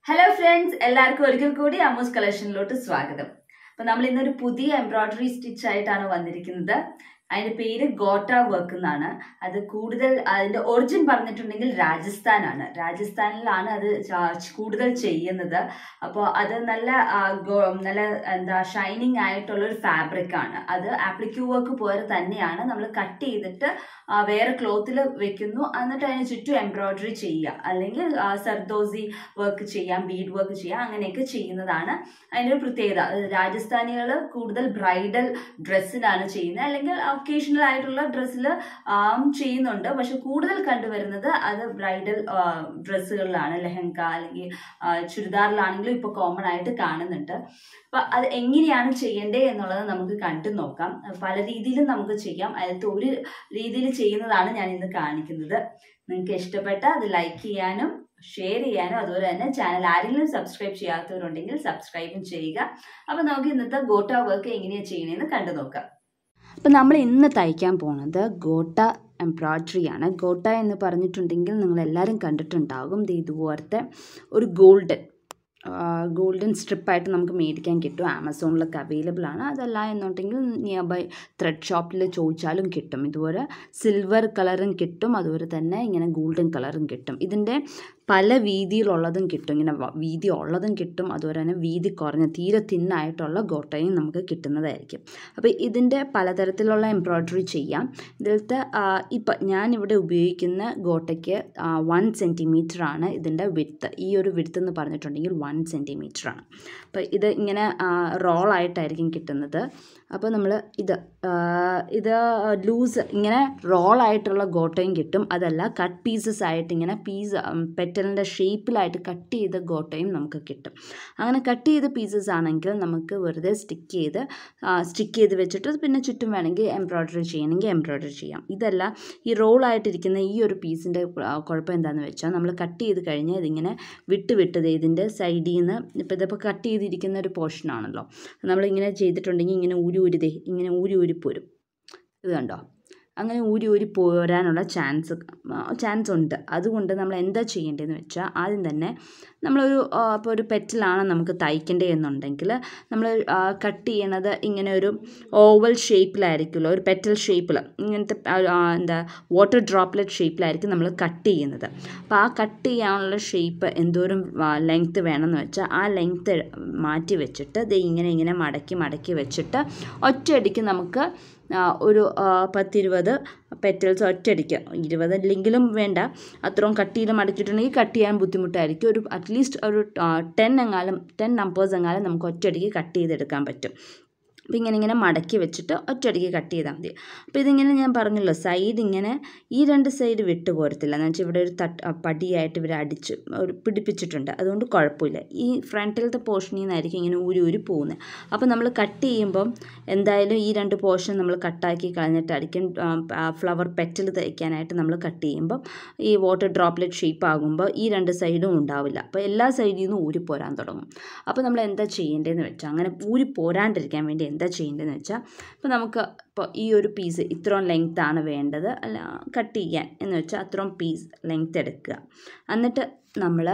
Hello friends, എല്ലാവർക്കും ഒരിക്കൽ കൂടി അമ്മൂസ് കളക്ഷനിലോട്ട് സ്വാഗതം. അപ്പോൾ നമ്മൾ ഇന്നൊരു പുതിയ എംബ്രോയിഡറി സ്റ്റിച്ച് ആയിട്ടാണ് വന്നിരിക്കുന്നത്. അതിന്റെ പേര് ഗോട്ട വർക്ക് എന്നാണ്. അത് കൂടുതൽ അതിന്റെ ഒറിജിൻ പറഞ്ഞിട്ടുണ്ടെങ്കിൽ രാജസ്ഥാനാണ്. രാജസ്ഥാനിലാണ് അത് കൂടുതൽ ചെയ്യുന്നത്. അപ്പോൾ അത് നല്ല എന്താ ഷൈനിങ് ആയിട്ടുള്ള ഒരു ഫാബ്രിക് ആണ്. അത് ആപ്ലിക്യൂ വർക്ക് പോലെ തന്നെയാണ്. നമ്മൾ കട്ട് ചെയ്തിട്ട് വേറെ ക്ലോത്തിൽ വെക്കുന്നു, എന്നിട്ട് അതിന് ചുറ്റും എംബ്രോയിഡറി ചെയ്യുക, അല്ലെങ്കിൽ സർദോസി വർക്ക് ചെയ്യാം, ബീഡ് വർക്ക് ചെയ്യാം, അങ്ങനെയൊക്കെ ചെയ്യുന്നതാണ് അതിൻ്റെ ഒരു പ്രത്യേകത. രാജസ്ഥാനികൾ കൂടുതൽ ബ്രൈഡൽ ഡ്രസ്സിലാണ് ചെയ്യുന്നത്, അല്ലെങ്കിൽ ഒക്കേഷണൽ ആയിട്ടുള്ള ഡ്രസ്സിൽ ചെയ്യുന്നുണ്ട്. പക്ഷെ കൂടുതൽ കണ്ടുവരുന്നത് അത് ബ്രൈഡൽ ഡ്രസ്സുകളിലാണ്. ലെഹങ്ക അല്ലെങ്കിൽ ചുരിദാറിലാണെങ്കിലും ഇപ്പോൾ കോമൺ ആയിട്ട് കാണുന്നുണ്ട്. അപ്പം അത് എങ്ങനെയാണ് ചെയ്യേണ്ടത് എന്നുള്ളത് നമുക്ക് കണ്ടു നോക്കാം. പല രീതിയിലും നമുക്ക് ചെയ്യാം. അതിലത്തെ ഒരു രീതിയിൽ ചെയ്യുന്നതാണ് ഞാൻ ഇന്ന് കാണിക്കുന്നത്. നിങ്ങൾക്ക് ഇഷ്ടപ്പെട്ട അത് ലൈക്ക് ചെയ്യാനും ഷെയർ ചെയ്യാനും, അതുപോലെ തന്നെ ചാനൽ ആരെങ്കിലും സബ്സ്ക്രൈബ് ചെയ്യാത്തവരുണ്ടെങ്കിൽ സബ്സ്ക്രൈബും ചെയ്യുക. അപ്പം നമുക്ക് ഇന്നത്തെ ഗോട്ട വർക്ക് എങ്ങനെയാണ് ചെയ്യണമെന്ന് കണ്ടു നോക്കാം. അപ്പം നമ്മൾ ഇന്ന് തയ്ക്കാൻ പോകുന്നത് ഗോട്ട എംബ്രോയിഡറി ആണ്. ഗോട്ട എന്ന് പറഞ്ഞിട്ടുണ്ടെങ്കിൽ നിങ്ങളെല്ലാവരും കണ്ടിട്ടുണ്ടാകും. ഇതുപോലത്തെ ഒരു ഗോൾഡൻ സ്ട്രിപ്പായിട്ട് നമുക്ക് മേടിക്കാൻ കിട്ടും. ആമസോണിലൊക്കെ അവൈലബിൾ ആണ്. അതല്ല എന്നുണ്ടെങ്കിൽ നിയർ ബൈ ത്രെഡ് ഷോപ്പിൽ ചോദിച്ചാലും കിട്ടും. ഇതുപോലെ സിൽവർ കളറും കിട്ടും, അതുപോലെ തന്നെ ഇങ്ങനെ ഗോൾഡൻ കളറും കിട്ടും. ഇതിൻ്റെ പല വീതിയിലുള്ളതും കിട്ടും. ഇങ്ങനെ വീതി ഉള്ളതും കിട്ടും, അതുപോലെ തന്നെ വീതി കുറഞ്ഞ തീരെ തിന്നായിട്ടുള്ള ഗോട്ടയും നമുക്ക് കിട്ടുന്നതായിരിക്കും. അപ്പോൾ ഇതിൻ്റെ പലതരത്തിലുള്ള എംബ്രോയിഡറി ചെയ്യാം. ഇതിലത്തെ ഇപ്പം ഞാനിവിടെ ഉപയോഗിക്കുന്ന ഗോട്ടയ്ക്ക് 1 സെൻറ്റിമീറ്റർ ആണ് ഇതിൻ്റെ വിഡ്ത്ത്. ഈ ഒരു വിഡ്ത്ത് എന്ന് പറഞ്ഞിട്ടുണ്ടെങ്കിൽ 1 സെൻറ്റിമീറ്റർ ആണ്. അപ്പോൾ ഇത് ഇങ്ങനെ റോളായിട്ടായിരിക്കും കിട്ടുന്നത്. അപ്പോൾ നമ്മൾ ഇത് ലൂസ് ഇങ്ങനെ റോളായിട്ടുള്ള ഗോട്ടയും കിട്ടും. അതല്ല കട്ട് പീസസ് ആയിട്ട് ഇങ്ങനെ പെറ്റലിൻ്റെ ഷേപ്പിലായിട്ട് കട്ട് ചെയ്ത ഗോട്ടയും നമുക്ക് കിട്ടും. അങ്ങനെ കട്ട് ചെയ്ത പീസസ് ആണെങ്കിൽ നമുക്ക് വെറുതെ സ്റ്റിക്ക് ചെയ്ത് വെച്ചിട്ട് പിന്നെ ചുറ്റും വേണമെങ്കിൽ എംബ്രോയിഡറി ചെയ്യണമെങ്കിൽ എംബ്രോയിഡറി ചെയ്യാം. ഇതല്ല, ഈ റോളായിട്ടിരിക്കുന്ന ഈ ഒരു പീസിൻ്റെ കുഴപ്പം എന്താണെന്ന് വെച്ചാൽ നമ്മൾ കട്ട് ചെയ്ത് കഴിഞ്ഞാൽ ഇതിങ്ങനെ വിട്ട് ഇതിൻ്റെ സൈഡിൽ നിന്ന് ഇതിപ്പോൾ കട്ട് ചെയ്തിരിക്കുന്ന ഒരു പോർഷനാണല്ലോ, നമ്മളിങ്ങനെ ചെയ്തിട്ടുണ്ടെങ്കിൽ ഇങ്ങനെ ഇങ്ങനെ ഊരി പോരും. ഇത് കണ്ടോ, അങ്ങനെ ഊരി പോരാനുള്ള ചാൻസ് ഉണ്ട്. അതുകൊണ്ട് നമ്മൾ എന്താ ചെയ്യേണ്ടതെന്ന് വെച്ചാൽ ആദ്യം തന്നെ നമ്മളൊരു ഇപ്പോൾ ഒരു പെറ്റലാണ് നമുക്ക് തയ്ക്കേണ്ടതെന്നുണ്ടെങ്കിൽ നമ്മൾ കട്ട് ചെയ്യണത് ഇങ്ങനെ ഒരു ഓവൽ ഷേപ്പിലായിരിക്കുമല്ലോ, ഒരു പെറ്റൽ ഷേപ്പിൽ ഇങ്ങനത്തെ വാട്ടർ ഡ്രോപ്ലെറ്റ് ഷേപ്പിലായിരിക്കും നമ്മൾ കട്ട് ചെയ്യുന്നത്. അപ്പോൾ ആ കട്ട് ചെയ്യാനുള്ള ഷേപ്പ് എന്തോരം ലെങ്ത്ത് വേണമെന്ന് വെച്ചാൽ ആ ലെങ്ത്ത് മാറ്റി വെച്ചിട്ട് ഇങ്ങനെ മടക്കി വെച്ചിട്ട് ഒറ്റയടിക്ക് നമുക്ക് ഒരു 10-20 പെറ്റൽസ് ഒറ്റയടിക്കുക. 20 അല്ലെങ്കിലും വേണ്ട, അത്രയും കട്ടിയിൽ മടക്കിയിട്ടുണ്ടെങ്കിൽ കട്ട് ചെയ്യാൻ ബുദ്ധിമുട്ടായിരിക്കും. ഒരു അറ്റ്ലീസ്റ്റ് ഒരു 10 നമ്പേഴ്സ് എങ്ങാലും നമുക്ക് ഒറ്റയടിക്ക് കട്ട് ചെയ്തെടുക്കാൻ പറ്റും. അപ്പോൾ ഇങ്ങനെ മടക്കി വെച്ചിട്ട് ഒറ്റയടിക്ക് കട്ട് ചെയ്താൽ മതി. അപ്പോൾ ഇതിങ്ങനെ ഞാൻ പറഞ്ഞല്ലോ, സൈഡ് ഇങ്ങനെ ഈ 2 സൈഡ് വിട്ട് പോരത്തില്ല. എന്ന് വെച്ചാൽ ഇവിടെ ഒരു പടിയായിട്ട് ഇവർ പിടിപ്പിച്ചിട്ടുണ്ട്, അതുകൊണ്ട് കുഴപ്പമില്ല. ഈ ഫ്രണ്ടിലത്തെ പോർഷനിൽ നിന്നായിരിക്കും ഇങ്ങനെ ഊരി പോകുന്നത്. അപ്പോൾ നമ്മൾ കട്ട് ചെയ്യുമ്പം എന്തായാലും ഈ 2 പോർഷൻ നമ്മൾ കട്ടാക്കി കളഞ്ഞിട്ടായിരിക്കും ഫ്ലവർ പെറ്റൽ തയ്ക്കാനായിട്ട് നമ്മൾ കട്ട് ചെയ്യുമ്പം ഈ വാട്ടർ ഡ്രോപ്ലെറ്റ് ഷേപ്പ് ആകുമ്പോൾ ഈ 2 സൈഡും ഉണ്ടാവില്ല. അപ്പോൾ എല്ലാ സൈഡിൽ നിന്നും ഊരി പോരാൻ തുടങ്ങും. അപ്പോൾ നമ്മൾ എന്താ ചെയ്യേണ്ടതെന്ന് വെച്ചാൽ, അങ്ങനെ ഊരി പോരാണ്ടിരിക്കാൻ വേണ്ടി എന്താ ചെയ്യേണ്ടതെന്ന് വെച്ചാൽ, ഇപ്പോൾ നമുക്ക് ഈ ഒരു പീസ് ഇത്രയും ലെങ്ത്താണ് വേണ്ടത് അല്ല കട്ട് ചെയ്യാൻ എന്ന് വെച്ചാൽ അത്രയും പീസ് ലെങ്ത്ത് എടുക്കുക. എന്നിട്ട് നമ്മൾ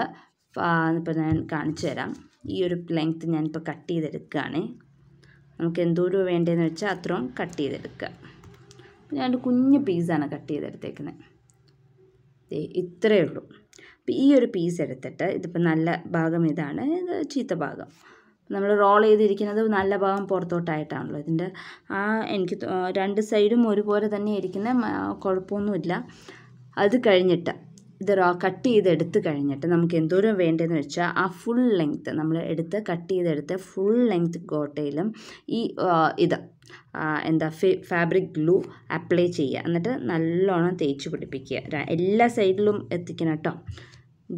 ഇപ്പോൾ ഞാൻ കാണിച്ചു തരാം. ഈ ഒരു ലെങ്ത്ത് ഞാനിപ്പോൾ കട്ട് ചെയ്തെടുക്കുകയാണ്. നമുക്ക് എന്തോരം വേണ്ടതെന്ന് വെച്ചാൽ അത്രയും കട്ട് ചെയ്തെടുക്കുക. ഞാൻ കുഞ്ഞു പീസാണ് കട്ട് ചെയ്തെടുത്തേക്കുന്നത്. ഇത്രയേ ഉള്ളൂ. അപ്പോൾ ഈ ഒരു പീസ് എടുത്തിട്ട് ഇതിപ്പോൾ നല്ല ഭാഗം ഇതാണ്, ഇത് ചീത്ത ഭാഗം. നമ്മൾ റോൾ ചെയ്തിരിക്കുന്നത് നല്ല ഭാഗം പുറത്തോട്ടായിട്ടാണല്ലോ. ഇതിൻ്റെ എനിക്ക് 2 സൈഡും ഒരുപോലെ തന്നെ ഇരിക്കുന്ന കുഴപ്പമൊന്നുമില്ല. അത് കഴിഞ്ഞിട്ട് ഇത് കട്ട് ചെയ്തെടുത്ത് കഴിഞ്ഞിട്ട് നമുക്ക് എന്തോരം വേണ്ടതെന്ന് വെച്ചാൽ ആ ഫുൾ ലെങ്ത്ത് നമ്മൾ കട്ട് ചെയ്തെടുത്ത് ഫുൾ ലെങ്ത്ത് ഗോട്ടയിലും ഈ ഫാബ്രിക് ഗ്ലൂ അപ്ലൈ ചെയ്യുക. എന്നിട്ട് നല്ലോണം തേച്ച് പിടിപ്പിക്കുക. എല്ലാ സൈഡിലും എത്തിക്കണം കേട്ടോ.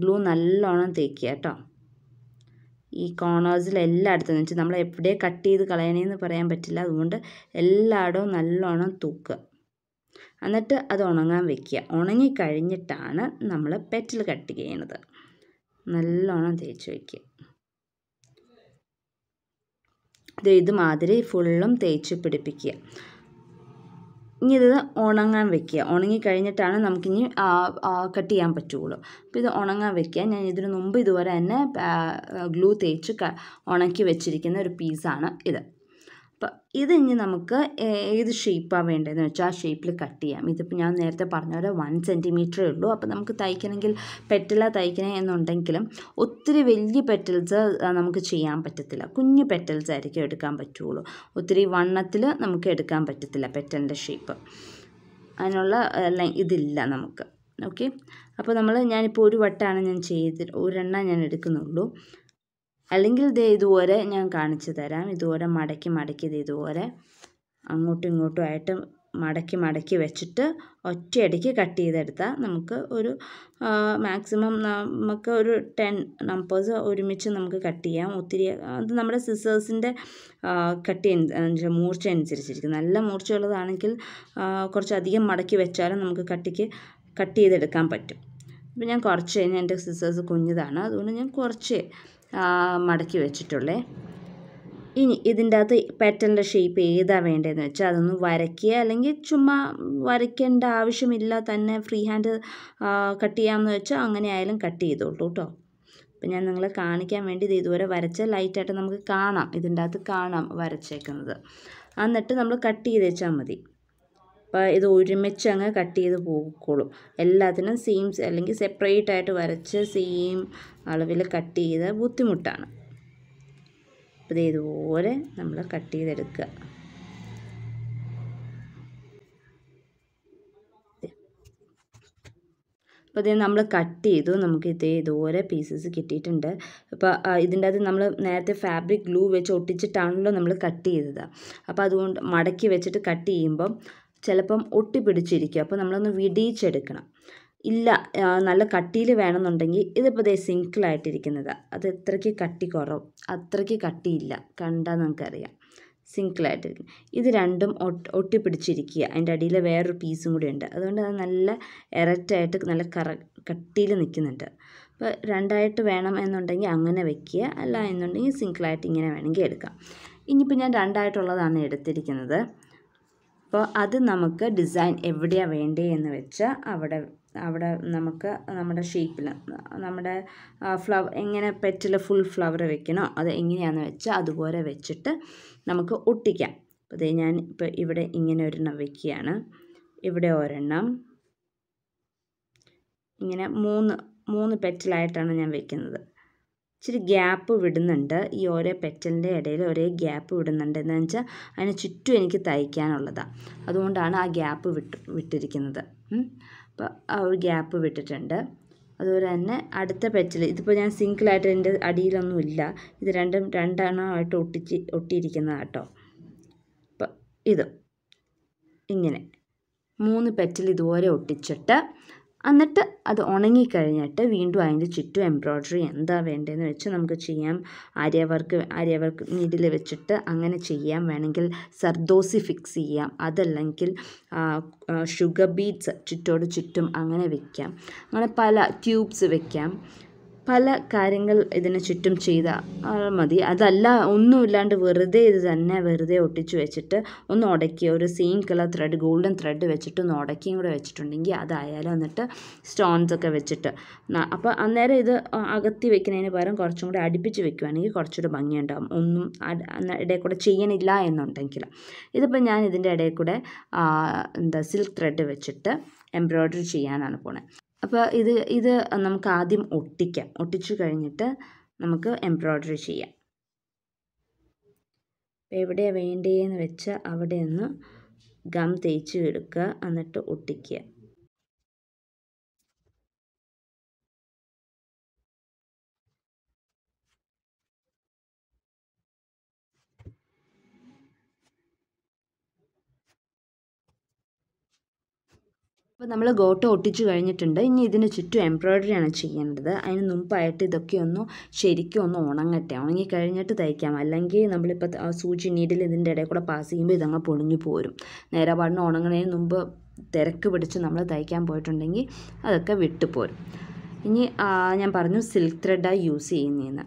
ഗ്ലൂ നല്ലോണം തേക്കുക കേട്ടോ. ഈ കോർണേഴ്സിലെല്ലായിടത്തും എന്ന് വെച്ചാൽ നമ്മൾ എവിടെ കട്ട് ചെയ്ത് കളയണമെന്ന് പറയാൻ പറ്റില്ല. അതുകൊണ്ട് എല്ലായിടവും നല്ലോണം തൂക്കുക. എന്നിട്ട് അത് ഉണങ്ങാൻ വെക്കുക. ഉണങ്ങി കഴിഞ്ഞിട്ടാണ് നമ്മൾ പെറ്റൽ കട്ട് ചെയ്യണത്. നല്ലോണം തേച്ച് വയ്ക്കുക. ഇതുമാതിരി ഫുള്ളും തേച്ച് പിടിപ്പിക്കുക. ഇനി ഇത് ഉണങ്ങാൻ വെക്കുക. ഉണങ്ങി കഴിഞ്ഞിട്ടാണ് നമുക്കിനി കട്ട് ചെയ്യാൻ പറ്റുള്ളൂ. അപ്പോൾ ഇത് ഉണങ്ങാൻ വെക്കുക. ഞാൻ ഇതിന് മുമ്പ് ഇതുപോലെ തന്നെ ഗ്ലൂ തേച്ച് ഉണക്കി വെച്ചിരിക്കുന്ന ഒരു പീസാണ് ഇത്. അപ്പോൾ ഇത് ഇനി നമുക്ക് ഏത് ഷേപ്പാണ് വേണ്ടതെന്ന് വെച്ചാൽ ആ ഷേപ്പിൽ കട്ട് ചെയ്യാം. ഇതിപ്പോൾ ഞാൻ നേരത്തെ പറഞ്ഞ പോലെ 1 സെൻറ്റിമീറ്ററേ ഉള്ളൂ. അപ്പോൾ നമുക്ക് തയ്ക്കണമെങ്കിൽ പെറ്റല തയ്ക്കണേ എന്നുണ്ടെങ്കിലും ഒത്തിരി വലിയ പെറ്റൽസ് നമുക്ക് ചെയ്യാൻ പറ്റത്തില്ല. കുഞ്ഞു പെറ്റൽസ് ആയിരിക്കും എടുക്കാൻ പറ്റുള്ളൂ. ഒത്തിരി വണ്ണത്തിൽ നമുക്ക് എടുക്കാൻ പറ്റത്തില്ല പെറ്റലിൻ്റെ ഷേപ്പ്. അതിനുള്ള ഇതില്ല നമുക്ക്. ഓക്കെ, അപ്പോൾ ഞാനിപ്പോൾ ഒരു വട്ടമാണ് ഞാൻ ഒരെണ്ണം ഞാൻ എടുക്കുന്നുള്ളൂ. അല്ലെങ്കിൽ ഇതുപോലെ ഞാൻ കാണിച്ചു തരാം. ഇതുപോലെ മടക്കി ഇതുപോലെ അങ്ങോട്ടും ഇങ്ങോട്ടും ആയിട്ട് മടക്കി വെച്ചിട്ട് ഒറ്റയടിക്ക് കട്ട് ചെയ്തെടുത്താൽ നമുക്ക് ഒരു മാക്സിമം നമുക്ക് ഒരു 10 നമ്പേഴ്സ് ഒരുമിച്ച് നമുക്ക് കട്ട് ചെയ്യാം. ഒത്തിരി അത് നമ്മുടെ സിസേഴ്സിൻ്റെ മൂർച്ച അനുസരിച്ചിരിക്കും. നല്ല മൂർച്ചയുള്ളതാണെങ്കിൽ കുറച്ചധികം മടക്കി വെച്ചാലും നമുക്ക് കട്ട് ചെയ്തെടുക്കാൻ പറ്റും. അപ്പോൾ ഞാൻ കുറച്ച് കഴിഞ്ഞാൽ എൻ്റെ സിസേഴ്സ് കുഞ്ഞതാണ്, അതുകൊണ്ട് ഞാൻ കുറച്ച് മടക്കി വെച്ചിട്ടുള്ളേ. ഇനി ഇതിൻ്റെ അകത്ത് പെറ്റലിൻ്റെ ഷേപ്പ് ഏതാണ് വേണ്ടതെന്ന് വെച്ചാൽ അതൊന്ന് വരയ്ക്കുക. അല്ലെങ്കിൽ ചുമ്മാ വരയ്ക്കേണ്ട ആവശ്യമില്ല, തന്നെ ഫ്രീ ഹാൻഡ് കട്ട് ചെയ്യാമെന്ന് വെച്ചാൽ അങ്ങനെ ആയാലും കട്ട് ചെയ്തോളൂ കേട്ടോ. അപ്പം ഞാൻ നിങ്ങളെ കാണിക്കാൻ വേണ്ടി ഇത് ഇതുവരെ വരച്ച ലൈറ്റായിട്ട് നമുക്ക് കാണാം, ഇതിൻ്റെ അകത്ത് കാണാം വരച്ചേക്കുന്നത്. എന്നിട്ട് നമ്മൾ കട്ട് ചെയ്ത് വെച്ചാൽ മതി. അപ്പോൾ ഇത് ഒരുമിച്ച് അങ്ങ് കട്ട് ചെയ്ത് പോയിക്കോളും. എല്ലാത്തിനും സെയിം അല്ലെങ്കിൽ സെപ്പറേറ്റ് ആയിട്ട് വരച്ച് സെയിം അളവിൽ കട്ട് ചെയ്ത് ബുദ്ധിമുട്ടാണ്. അപ്പോൾ ഇതുപോലെ നമ്മൾ കട്ട് ചെയ്തെടുക്കുക. അപ്പോൾ ഇത് നമ്മൾ കട്ട് ചെയ്തു. നമുക്ക് ഇതുപോലെ പീസസ് കിട്ടിയിട്ടുണ്ട്. അപ്പോൾ ഇതിൻ്റെ അകത്ത് നമ്മൾ നേരത്തെ ഫാബ്രിക് ഗ്ലൂ വെച്ച് ഒട്ടിച്ചിട്ടാണല്ലോ നമ്മൾ കട്ട് ചെയ്തത്. അപ്പോൾ അതുകൊണ്ട് മടക്കി വെച്ചിട്ട് കട്ട് ചെയ്യുമ്പം ചിലപ്പം ഒട്ടിപ്പിടിച്ചിരിക്കും. അപ്പോൾ നമ്മളൊന്ന് വിടിയിച്ചെടുക്കണം. ഇല്ല നല്ല കട്ടിയിൽ വേണമെന്നുണ്ടെങ്കിൽ ഇതിപ്പോൾ സിങ്കിളായിട്ടിരിക്കുന്നത്, അത് അത്രയ്ക്ക് കട്ടിയില്ല, കണ്ടാൽ നമുക്കറിയാം സിങ്കിളായിട്ടിരിക്കും. ഇത് രണ്ടും ഒട്ടിപ്പിടിച്ചിരിക്കുക. അതിൻ്റെ അടിയിൽ വേറൊരു പീസും കൂടി ഉണ്ട്, അതുകൊണ്ട് അത് നല്ല എറക്റ്റായിട്ട് നല്ല കട്ടിയിൽ നിൽക്കുന്നുണ്ട്. അപ്പോൾ രണ്ടായിട്ട് വേണം എന്നുണ്ടെങ്കിൽ അങ്ങനെ വെക്കുക, അല്ല എന്നുണ്ടെങ്കിൽ സിങ്കിളായിട്ട് ഇങ്ങനെ വേണമെങ്കിൽ എടുക്കാം. ഇനിയിപ്പോൾ ഞാൻ രണ്ടായിട്ടുള്ളതാണ് എടുത്തിരിക്കുന്നത്. അപ്പോൾ അത് നമുക്ക് ഡിസൈൻ എവിടെയാണ് വേണ്ടത് എന്ന് വെച്ചാൽ അവിടെ നമുക്ക് നമ്മുടെ ഷേപ്പിൽ നമ്മുടെ എങ്ങനെ പെറ്റിൽ ഫുൾ ഫ്ലവർ വെക്കണോ അത് എങ്ങനെയാണെന്ന് വെച്ചാൽ അതുപോലെ വെച്ചിട്ട് നമുക്ക് ഒട്ടിക്കാം. അപ്പോൾ ഞാൻ ഇപ്പോൾ ഇവിടെ ഇങ്ങനെ ഒരെണ്ണം വെക്കുകയാണ്. ഇവിടെ ഒരെണ്ണം ഇങ്ങനെ മൂന്ന് പെറ്റലായിട്ടാണ് ഞാൻ വെക്കുന്നത്. ഇച്ചിരി ഗ്യാപ്പ് വിടുന്നുണ്ട്, ഈ ഓരോ പെറ്റലിൻ്റെ ഇടയിൽ ഒരേ ഗ്യാപ്പ് വിടുന്നുണ്ട്. എന്താണെന്ന് വെച്ചാൽ അതിന് ചുറ്റും എനിക്ക് തയ്ക്കാനുള്ളതാണ്, അതുകൊണ്ടാണ് ആ ഗ്യാപ്പ് വിട്ടിരിക്കുന്നത്. അപ്പോൾ ആ ഒരു ഗ്യാപ്പ് വിട്ടിട്ടുണ്ട്. അതുപോലെ തന്നെ അടുത്ത പെറ്റൽ ഇതിപ്പോൾ ഞാൻ സിങ്കിളായിട്ട് എൻ്റെ അടിയിലൊന്നുമില്ല, ഇത് രണ്ടെണ്ണമായിട്ട് ഒട്ടിയിരിക്കുന്നതാണ് കേട്ടോ. അപ്പോൾ ഇത് ഇങ്ങനെ 3 പെറ്റൽ ഇതുപോലെ ഒട്ടിച്ചിട്ട് എന്നിട്ട് അത് ഉണങ്ങിക്കഴിഞ്ഞിട്ട് വീണ്ടും അതിൻ്റെ ചുറ്റും എംബ്രോയ്ഡറി എന്താ വേണ്ടതെന്ന് വെച്ച് നമുക്ക് ചെയ്യാം. ആര്യവർക്ക് നീഡിൽ വെച്ചിട്ട് അങ്ങനെ ചെയ്യാം. വേണമെങ്കിൽ സർദോസി ഫിക്സ് ചെയ്യാം, അതല്ലെങ്കിൽ ഷുഗർ ബീഡ്സ് ചുറ്റും അങ്ങനെ വെക്കാം. അങ്ങനെ പല ട്യൂബ്സ് വെക്കാം, പല കാര്യങ്ങൾ ഇതിന് ചുറ്റും ചെയ്താൽ മതി. അതല്ല ഒന്നുമില്ലാണ്ട് വെറുതെ ഒട്ടിച്ച് വെച്ചിട്ട് ഒന്ന് ഉടക്കി ഒരു same colour thread golden thread വെച്ചിട്ട് ഒന്ന് ഉടക്കിയും കൂടെ വെച്ചിട്ടുണ്ടെങ്കിൽ അതായാലും. എന്നിട്ട് സ്റ്റോൺസ് ഒക്കെ വെച്ചിട്ട് അപ്പോൾ അന്നേരം ഇത് അകത്തി വെക്കുന്നതിന് പകരം കുറച്ചും കൂടി അടുപ്പിച്ച് വെക്കുകയാണെങ്കിൽ കുറച്ചുകൂടി ഭംഗിയുണ്ടാകും. ഒന്നും ഇടയിൽ കൂടെ ചെയ്യണില്ല എന്നുണ്ടെങ്കിൽ. ഇതിപ്പോൾ ഞാൻ ഇതിൻ്റെ ഇടയിൽ കൂടെ സിൽക്ക് ത്രെഡ് വെച്ചിട്ട് എംബ്രോയ്ഡറി ചെയ്യാനാണ് പോണത്. അപ്പോൾ ഇത് നമുക്ക് ആദ്യം ഒട്ടിച്ചു കഴിഞ്ഞിട്ട് നമുക്ക് എംബ്രോയ്ഡറി ചെയ്യാം. എവിടെയാണ് വേണ്ടതെന്ന് വെച്ചാൽ അവിടെ ഒന്ന് ഗം തേച്ച് എടുക്കുക, എന്നിട്ട് ഒട്ടിക്കുക. അപ്പോൾ നമ്മൾ ഗോട്ട ഒട്ടിച്ച് കഴിഞ്ഞിട്ടുണ്ട്. ഇനി ഇതിന് ചുറ്റും എംബ്രോയ്ഡറിയാണ് ചെയ്യേണ്ടത്. അതിന് മുമ്പായിട്ട് ഇതൊക്കെ ശരിക്കും ഒന്ന് ഉണങ്ങട്ടെ. ഉണങ്ങിക്കഴിഞ്ഞിട്ട് തയ്ക്കാം. അല്ലെങ്കിൽ നമ്മളിപ്പോൾ സൂചി നീഡിൽ ഇതിൻ്റെ ഇടയിൽ കൂടെ പാസ് ചെയ്യുമ്പോൾ ഇതങ്ങ് പൊളിഞ്ഞു പോരും. നേരെ പാടിന് ഉണങ്ങുന്നതിന് മുമ്പ് തിരക്ക് പിടിച്ച് നമ്മൾ തയ്ക്കാൻ പോയിട്ടുണ്ടെങ്കിൽ അതൊക്കെ വിട്ടുപോരും. ഇനി ഞാൻ പറഞ്ഞു സിൽക്ക് ത്രെഡാണ് യൂസ് ചെയ്യുന്നതെന്ന്.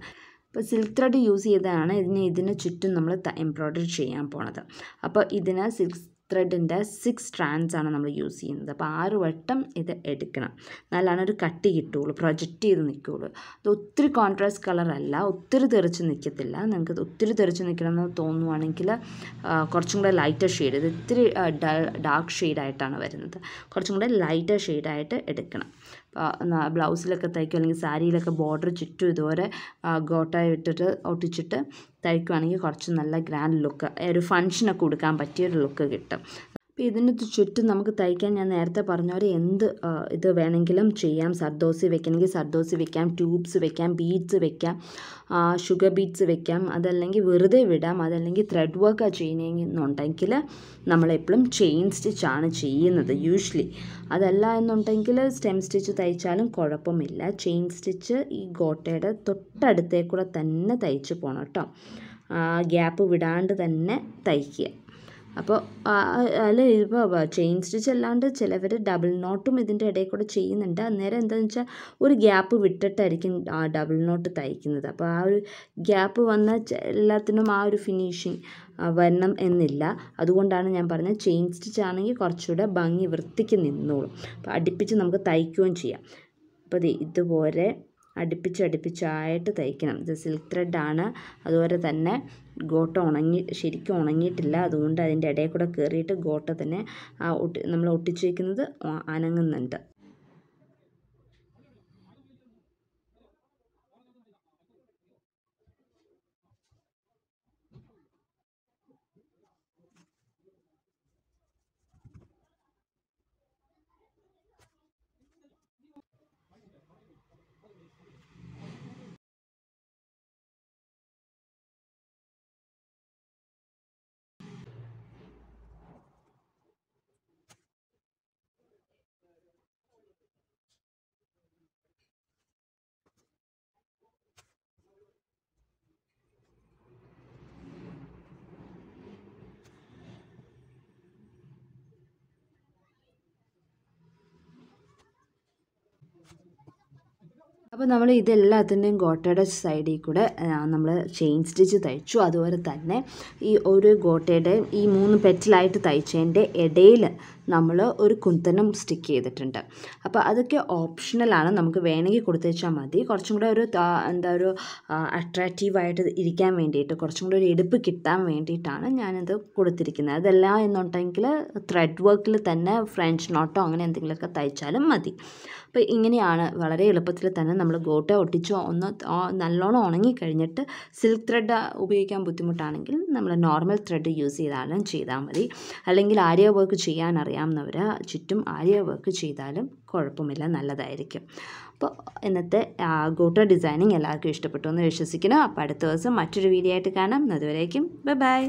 അപ്പോൾ സിൽക്ക് ത്രെഡ് യൂസ് ചെയ്തതാണ് ഇതിന് ചുറ്റും നമ്മൾ എംബ്രോയ്ഡറി ചെയ്യാൻ പോണത്. അപ്പോൾ ഇതിന് സിൽക്ക് ത്രെഡിൻ്റെ 6 സ്ട്രാൻഡ്സ് ആണ് നമ്മൾ യൂസ് ചെയ്യുന്നത്. അപ്പോൾ 6 വട്ടം ഇത് എടുക്കണം, നല്ലാണ് ഒരു കട്ടി കിട്ടുകയുള്ളൂ, പ്രൊജക്റ്റ് ചെയ്ത് നിൽക്കുകയുള്ളൂ. അത് ഒത്തിരി കോൺട്രാസ്റ്റ് കളറല്ല, ഒത്തിരി തെറിച്ച് നിൽക്കത്തില്ല. നിങ്ങൾക്ക് ഒത്തിരി തെറിച്ച് നിൽക്കണമെന്ന് തോന്നുവാണെങ്കിൽ കുറച്ചും കൂടെ ലൈറ്റർ ഷെയ്ഡ്, ഇത് ഇത്തിരി ഡാർക്ക് ഷെയ്ഡായിട്ടാണ് വരുന്നത്, കുറച്ചും കൂടെ ലൈറ്റർ ഷെയ്ഡായിട്ട് എടുക്കണം. ബ്ലൗസിലൊക്കെ തയ്ക്കും അല്ലെങ്കിൽ സാരിയിലൊക്കെ ബോർഡർ ചുറ്റും ഇതുപോലെ ഗോട്ട ഇട്ടിട്ട് ഒട്ടിച്ചിട്ട് തയ്ക്കുവാണെങ്കിൽ കുറച്ച് നല്ല ഗ്രാൻഡ് ലുക്ക്, ഒരു ഫങ്ഷനൊക്കെ കൊടുക്കാൻ പറ്റിയൊരു ലുക്ക് കിട്ടും. അപ്പോൾ ഇതിന് ചുറ്റും നമുക്ക് തയ്ക്കാൻ ഞാൻ നേരത്തെ പറഞ്ഞ പോലെ എന്ത് ഇത് വേണമെങ്കിലും ചെയ്യാം. സർദോസി വെക്കണമെങ്കിൽ സർദോസി വെക്കാം, ട്യൂബ്സ് വെക്കാം, ബീഡ്സ് വെക്കാം, ഷുഗർ ബീഡ്സ് വെക്കാം, അതല്ലെങ്കിൽ വെറുതെ വിടാം. അതല്ലെങ്കിൽ ത്രെഡ് വർക്ക് ചെയ്യണമെന്നുണ്ടെങ്കിൽ നമ്മളെപ്പോഴും ചെയിൻ സ്റ്റിച്ചാണ് ചെയ്യുന്നത് യൂഷ്വലി. അതല്ല എന്നുണ്ടെങ്കിൽ സ്റ്റെം സ്റ്റിച്ച് തയ്ച്ചാലും കുഴപ്പമില്ല. ചെയിൻ സ്റ്റിച്ച് ഈ ഗോട്ടയുടെ തൊട്ടടുത്തേക്കൂടെ തന്നെ തയ്ച്ച് പോകണം കേട്ടോ, ഗ്യാപ്പ് വിടാണ്ട് തന്നെ തയ്ക്കുക. അപ്പോൾ അല്ല, ഇപ്പോൾ ചെയിൻ സ്റ്റിച്ച് അല്ലാണ്ട് ചിലവർ ഡബിൾ നോട്ടും ഇതിൻ്റെ ഇടയിൽ കൂടെ ചെയ്യുന്നുണ്ട്. അന്നേരം എന്താണെന്ന് വെച്ചാൽ ഒരു ഗ്യാപ്പ് വിട്ടിട്ടായിരിക്കും ഡബിൾ നോട്ട് തയ്ക്കുന്നത്. അപ്പോൾ ആ ഒരു ഗ്യാപ്പ് വന്ന എല്ലാത്തിനും ആ ഒരു ഫിനിഷിങ് വരണം എന്നില്ല. അതുകൊണ്ടാണ് ഞാൻ പറഞ്ഞത് ചെയിൻ സ്റ്റിച്ച് ആണെങ്കിൽ കുറച്ചുകൂടെ ഭംഗി വൃത്തിക്ക് നിന്നോളും. അപ്പോൾ അടുപ്പിച്ച് നമുക്ക് തയ്ക്കുകയും ചെയ്യാം. അപ്പോൾ ഇതുപോലെ അടുപ്പിച്ചായിട്ട് തയ്ക്കണം. ഇത് സിൽക്ക് ത്രെഡാണ്, അതുപോലെ തന്നെ ഗോട്ട ശരിക്കും ഉണങ്ങിയിട്ടില്ല, അതുകൊണ്ട് അതിൻ്റെ ഇടയിൽ കൂടെ കയറിയിട്ട് ഗോട്ട തന്നെ നമ്മൾ ഒട്ടിച്ച് വയ്ക്കുന്നത് അനങ്ങുന്നുണ്ട്. അപ്പോൾ നമ്മൾ ഇതെല്ലാത്തിൻ്റെയും ഗോട്ടയുടെ സൈഡിൽ കൂടെ നമ്മൾ ചെയിൻ സ്റ്റിച്ച് തയ്ച്ചു. അതുപോലെ തന്നെ ഈ ഒരു ഗോട്ടയുടെയും ഈ 3 പെറ്റലായിട്ട് തയ്ച്ചതിൻ്റെ ഇടയിൽ നമ്മൾ ഒരു കുന്തനം സ്റ്റിക്ക് ചെയ്തിട്ടുണ്ട്. അപ്പോൾ അതൊക്കെ ഓപ്ഷണലാണ്, നമുക്ക് വേണമെങ്കിൽ കൊടുത്തു വെച്ചാൽ മതി. കുറച്ചും കൂടെ ഒരു ഒരു അട്രാക്റ്റീവായിട്ട് ഇരിക്കാൻ വേണ്ടിയിട്ട്, കുറച്ചും കൂടെ ഒരു എടുപ്പ് കിട്ടാൻ വേണ്ടിയിട്ടാണ് ഞാനിത് കൊടുത്തിരിക്കുന്നത്. അതല്ല എന്നുണ്ടെങ്കിൽ ത്രെഡ് വർക്കിൽ തന്നെ ഫ്രഞ്ച് നോട്ടോ അങ്ങനെ എന്തെങ്കിലുമൊക്കെ തയ്ച്ചാലും മതി. അപ്പോൾ ഇങ്ങനെയാണ് വളരെ എളുപ്പത്തിൽ തന്നെ നമ്മൾ ഗോട്ട ഒട്ടിച്ച് നല്ലോണം ഉണങ്ങിക്കഴിഞ്ഞിട്ട് സിൽക്ക് ത്രെഡ് ഉപയോഗിക്കാൻ ബുദ്ധിമുട്ടാണെങ്കിൽ നമ്മൾ നോർമൽ ത്രെഡ് യൂസ് ചെയ്താൽ മതി. അല്ലെങ്കിൽ ആര്യ വർക്ക് ചെയ്യാൻ അറിയാവുന്നവർ ചുറ്റും ആര്യ വർക്ക് ചെയ്താലും കുഴപ്പമില്ല, നല്ലതായിരിക്കും. അപ്പോൾ ഇന്നത്തെ ഗോട്ട ഡിസൈനിങ് എല്ലാവർക്കും ഇഷ്ടപ്പെട്ടു എന്ന് വിശ്വസിക്കുന്നു. അപ്പോൾ അടുത്ത ദിവസം മറ്റൊരു വീഡിയോ ആയിട്ട് കാണാം. അതുവരേക്കും ബൈ ബൈ.